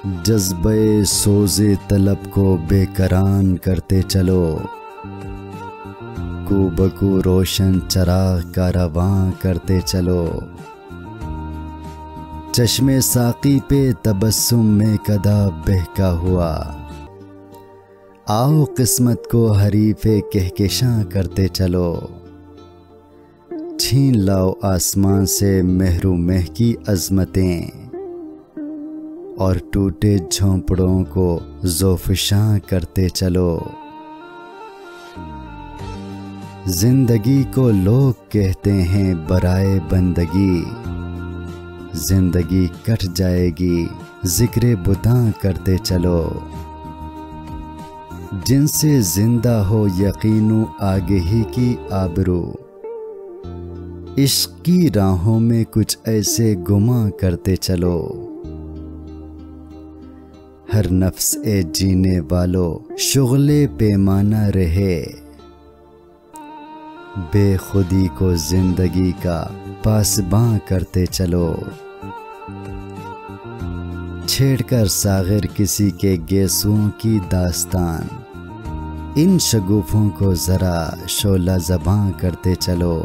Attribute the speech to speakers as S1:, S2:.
S1: جذبے سوز طلب کو بے کران کرتے چلو، کو بکو روشن چراغ کارواں کرتے چلو، چشمے ساقی پہ تبسم میں کدا بہکا ہوا، آؤ قسمت کو حریف کہکشاں کرتے چلو، چھین لاؤ آسمان سے مہر و مہ کی عظمتیں، اور ٹوٹے جھونپڑوں کو زوفشاں کرتے چلو۔ زندگی کو لوگ کہتے ہیں برائے بندگی، زندگی کٹ جائے گی ذکر بتاں کرتے چلو، جن سے زندہ ہو یقین و آگہی کی آبرو، عشق کی راہوں میں کچھ ایسے گماں کرتے چلو۔ ہر نفس اے جینے والو شغل پیمانہ رہے، بے خودی کو زندگی کا پاسباں کرتے چلو، چھیڑ کر ساغر کسی کے گیسوؤں کی داستان، ان شگوفوں کو ذرا شعلہ زباں کرتے چلو۔